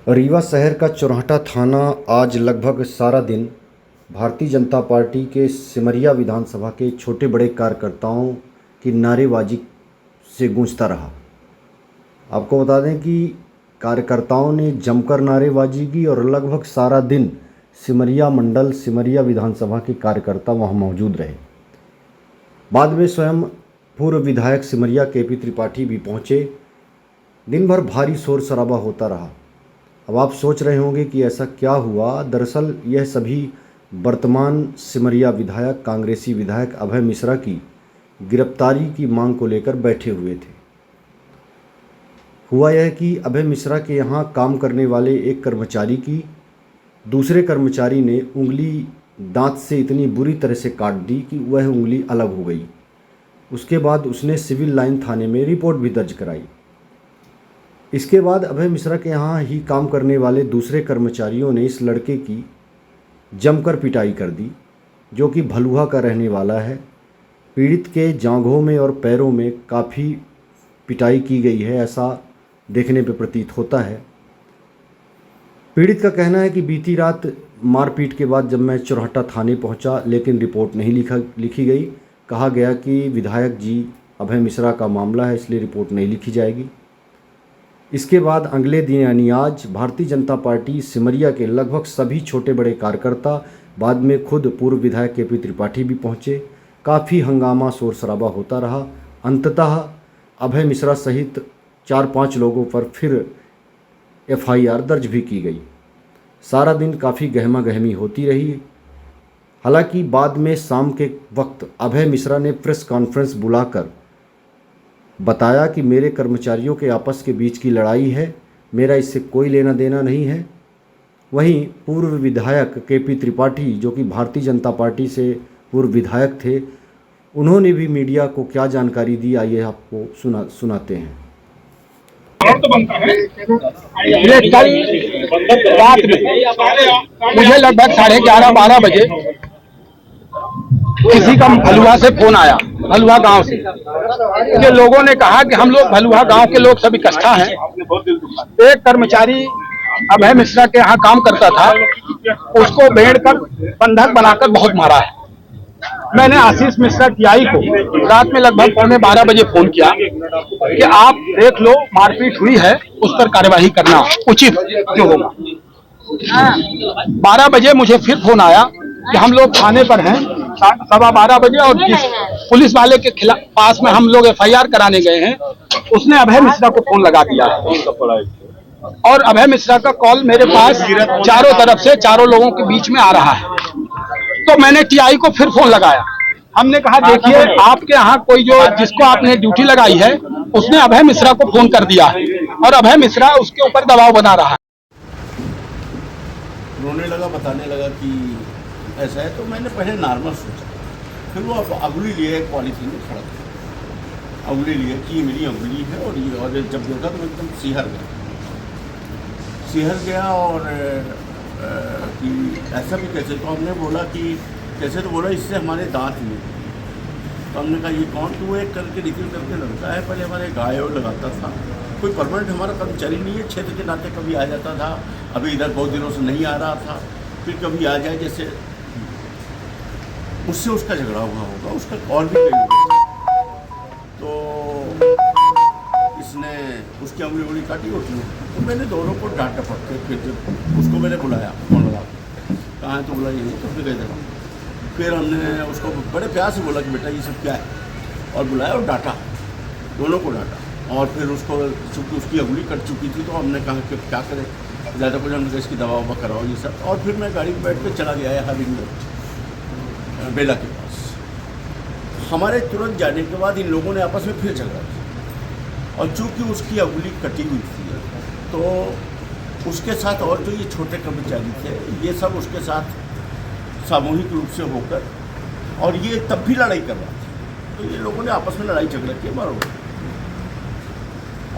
रीवा शहर का चौराहा थाना आज लगभग सारा दिन भारतीय जनता पार्टी के सिमरिया विधानसभा के छोटे बड़े कार्यकर्ताओं की नारेबाजी से गूंजता रहा। आपको बता दें कि कार्यकर्ताओं ने जमकर नारेबाजी की और लगभग सारा दिन सिमरिया मंडल सिमरिया विधानसभा के कार्यकर्ता वहां मौजूद रहे। बाद में स्वयं पूर्व विधायक सिमरिया केपी त्रिपाठी भी पहुंचे। दिन भर भारी शोर शराबा होता रहा। अब आप सोच रहे होंगे कि ऐसा क्या हुआ। दरअसल यह सभी वर्तमान सिमरिया विधायक कांग्रेसी विधायक अभय मिश्रा की गिरफ्तारी की मांग को लेकर बैठे हुए थे। हुआ यह कि अभय मिश्रा के यहाँ काम करने वाले एक कर्मचारी की दूसरे कर्मचारी ने उंगली दांत से इतनी बुरी तरह से काट दी कि वह उंगली अलग हो गई। उसके बाद उसने सिविल लाइन थाने में रिपोर्ट भी दर्ज कराई। इसके बाद अभय मिश्रा के यहाँ ही काम करने वाले दूसरे कर्मचारियों ने इस लड़के की जमकर पिटाई कर दी, जो कि भलुहा का रहने वाला है। पीड़ित के जांघों में और पैरों में काफ़ी पिटाई की गई है, ऐसा देखने पे प्रतीत होता है। पीड़ित का कहना है कि बीती रात मारपीट के बाद जब मैं चौराहा थाने पहुंचा, लेकिन रिपोर्ट नहीं लिखी गई। कहा गया कि विधायक जी अभय मिश्रा का मामला है, इसलिए रिपोर्ट नहीं लिखी जाएगी। इसके बाद अगले दिन यानी आज भारतीय जनता पार्टी सिमरिया के लगभग सभी छोटे बड़े कार्यकर्ता, बाद में खुद पूर्व विधायक केपी त्रिपाठी भी पहुंचे। काफ़ी हंगामा शोर शराबा होता रहा। अंततः अभय मिश्रा सहित 4-5 लोगों पर फिर FIR दर्ज भी की गई। सारा दिन काफ़ी गहमा गहमी होती रही। हालांकि बाद में शाम के वक्त अभय मिश्रा ने प्रेस कॉन्फ्रेंस बुलाकर बताया कि मेरे कर्मचारियों के आपस के बीच की लड़ाई है, मेरा इससे कोई लेना देना नहीं है। वहीं पूर्व विधायक केपी त्रिपाठी, जो कि भारतीय जनता पार्टी से पूर्व विधायक थे, उन्होंने भी मीडिया को क्या जानकारी दी, आइए आपको सुनाते हैं। ये कल रात में मुझे लगभग 11:30-12 बजे किसी का भलुहा से फोन आया, भलुहा गांव से, कि लोगों ने कहा कि हम लोग भलुहा गांव के लोग सब इकट्ठा हैं। एक कर्मचारी अभय मिश्रा के यहाँ काम करता था, उसको बेड़ कर बंधक बनाकर बहुत मारा है। मैंने आशीष मिश्रा TI को रात में लगभग 11:15 बजे फोन किया कि आप देख लो, मारपीट हुई है, उस पर कार्यवाही करना उचित जो होगा। 12 बजे मुझे फिर फोन आया कि हम लोग थाने पर हैं 12:15 बजे, और जिस पुलिस वाले के खिलाफ पास में हम लोग FIR कराने गए हैं, उसने अभय मिश्रा को फोन लगा दिया है। और अभय मिश्रा का कॉल मेरे पास चारों तरफ से चारों लोगों के बीच में आ रहा है। तो मैंने TI को फिर फोन लगाया। हमने कहा देखिए, आपके यहाँ कोई जो जिसको आपने ड्यूटी लगाई है, उसने अभय मिश्रा को फोन कर दिया है और अभय मिश्रा उसके ऊपर दबाव बना रहा है। रोने लगा, बताने लगा कि ऐसा है। तो मैंने पहले नॉर्मल सोचा, फिर वो अंगुली लिए एक पॉलीथीन में खड़ा था, अंगुली लिए कि मेरी अंगुली है, और जब देखा तो एकदम सिहर गया और कि ऐसा भी कैसे। तो हमने बोला कि कैसे, तो बोला इससे हमारे दांत नहीं। तो हमने कहा ये कौन? तो वो एक करके निकल करके लड़का है, पहले हमारे गाय और लगाता था, कोई परमानेंट हमारा कर्मचारी नहीं है, क्षेत्र के नाते कभी आ जाता था, अभी इधर बहुत दिनों से नहीं आ रहा था, फिर कभी आ जाए, जैसे उससे उसका झगड़ा हुआ होगा, उसका कॉल भी कहीं होगा। तो इसने उसकी उंगली काटी होती है। तो मैंने दोनों को डांट डपट के फिर जब उसको मैंने बुलाया, फोन लगा, कहाँ है? तो बोला ये नहीं, तो फिर गए। फिर हमने उसको बड़े प्यार से बोला कि बेटा ये सब क्या है, और बुलाया और डांटा, दोनों को डांटा। और फिर उसको, चूँकि उसकी उंगली कट चुकी थी, तो हमने कहा कि क्या करें, ज़्यादा कुछ हमने इसकी दवा ववा कराओ ये सब। और फिर मैं गाड़ी में बैठ कर चला गया यहाँ बेला के पास। हमारे तुरंत जाने के बाद इन लोगों ने आपस में फिर झगड़ा किया, और चूँकि उसकी उंगली कटी हुई थी, तो उसके साथ और जो ये छोटे कर्मचारी थे, ये सब उसके साथ सामूहिक रूप से होकर, और ये तब भी लड़ाई कर रहा था। तो ये लोगों ने आपस में लड़ाई झगड़ा किया बराबर।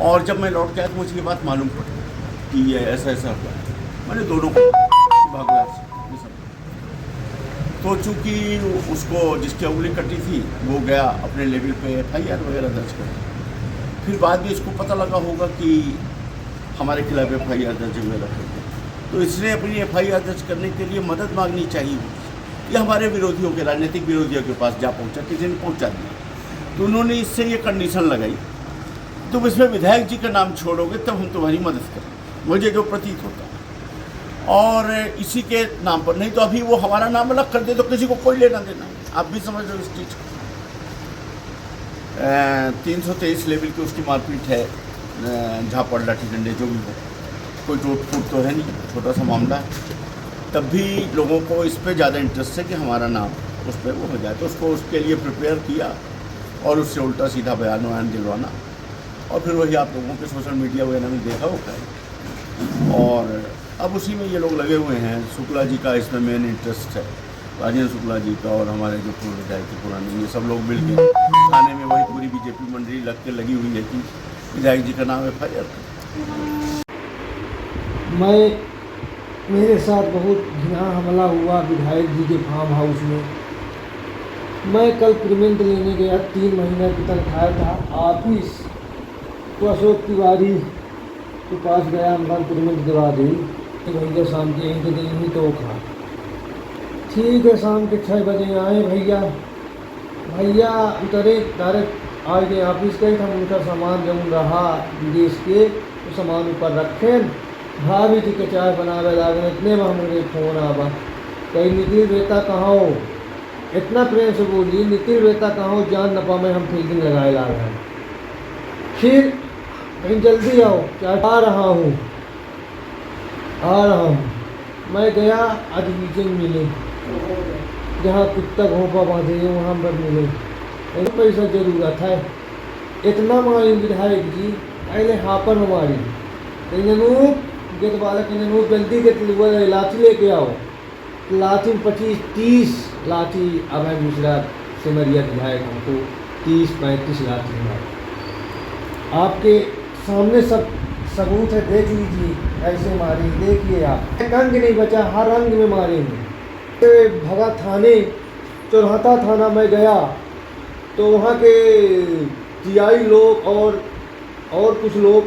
और जब मैं लौट के आया तो मुझे ये बात मालूम पड़ी कि ये ऐसा ऐसा हुआ। मैंने दोनों को भागवा ये सब। तो चूँकि उसको जिसकी उंगली कटी थी वो गया अपने लेवल पे FIR वगैरह दर्ज कर। फिर बाद में इसको पता लगा होगा कि हमारे खिलाफ FIR दर्ज वगैरह कर दिया। तो इसने अपनी FIR दर्ज करने के लिए मदद मांगनी चाहिए। ये हमारे विरोधियों के, राजनीतिक विरोधियों के पास जा पहुंचा, किसी ने पहुंचा दिया। तो उन्होंने इससे ये कंडीशन लगाई, तुम इसमें विधायक जी का नाम छोड़ोगे तब हम तुम्हारी मदद करें, मुझे जो प्रतीत होता है। और इसी के नाम पर, नहीं तो अभी वो हमारा नाम अलग कर दे तो किसी को कोई लेना देना नहीं। आप भी समझ रहे हो इस चीज़ को। 323 लेवल की उसकी मारपीट है, झापड़ लाठी डंडे जो भी हो, कोई टूट फूट तो है नहीं, छोटा सा मामला है। तब भी लोगों को इस पर ज़्यादा इंटरेस्ट है कि हमारा नाम उस पर वो हो जाए, तो उसको उसके लिए प्रिपेयर किया और उससे उल्टा सीधा बयान दिलवाना। और फिर वही आप लोगों के सोशल मीडिया वगैरह में देखा होगा है। और अब उसी में ये लोग लगे हुए हैं। शुक्ला जी का इसमें मेन इंटरेस्ट है, राजेंद्र शुक्ला जी का, और हमारे जो पूर्व विधायक के पुराने, ये सब लोग मिल के थाने में वही पूरी बीजेपी मंडली लगी हुई है कि विधायक जी का नाम FIR। मेरे साथ बहुत घिना हमला हुआ विधायक जी के फार्म हाउस में। मैं कल पेमेंट लेने गया, 3 महीने की तनख्वाह था। ऑफिस तो अशोक तिवारी के पास गया, हम पेमेंट दिवा दी तो भैया शाम के 1 दिन ही तो खा। ठीक है, शाम के 6 बजे आए भैया उतरे, डायरेक्ट आज गए ऑफिस गए। हम उनका सामान जब रहा विदेश के तो सामान ऊपर रखे, भाभी जी के चाय बनावे लागे, इतने में मुझे फ़ोन आवा, कहीं निखिल बेटा कहाँ हो। इतना प्रेम से बोली, निखिल बेटा कहाँ हो, जान न पावे हम फील्डिंग लगाए ला रहे हैं। फिर कहीं जल्दी आओ, क्या आ रहा हूँ। मैं गया, आज नीचे मिले जहाँ कुत्ता घोंपा बांधे वहाँ पर मिले। पैसा जरूरत है, इतना मारी विधायक जी, पहले हापर मारी, गेट वाला के नूप जल्दी के लाठी लेके आओ। लाठी 25-30 लाठी अभय मिश्रा सिमरिया विधायक हमको 30-35 लाठी मारे। आपके सामने सब सबूत है, देख लीजिए ऐसे मारी, देखिए आप, एक अंग नहीं बचा, हर अंग में मारे हैं। भगा थाने, चौराहा थाना में गया तो वहाँ के TI लोग और कुछ लोग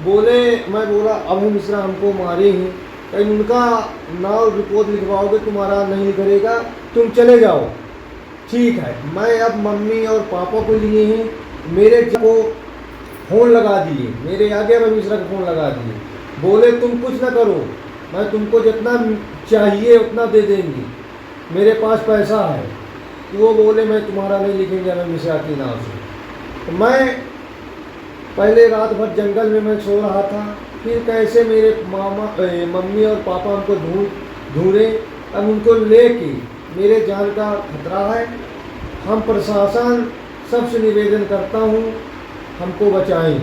बोले, मैं बोला अभय मिश्रा हमको मारे हैं, कहीं उनका नाम रिपोर्ट लिखवाओगे, तुम्हारा नहीं करेगा, तुम चले जाओ। ठीक है, मैं अब मम्मी और पापा को लिए हैं, मेरे को फ़ोन लगा दिए, मेरे आगे अभय मिश्रा को फ़ोन लगा दिए, बोले तुम कुछ ना करो, मैं तुमको जितना चाहिए उतना दे देंगे, मेरे पास पैसा है। तो वो बोले मैं तुम्हारा नहीं लिखेंगे अभय मिश्रा के नाम से। तो मैं पहले रात भर जंगल में मैं सो रहा था, फिर कैसे मेरे मम्मी और पापा हमको ढूंढे, अब उनको लेके, मेरे जान का खतरा है। हम प्रशासन सबसे निवेदन करता हूँ, हमको बचाएं।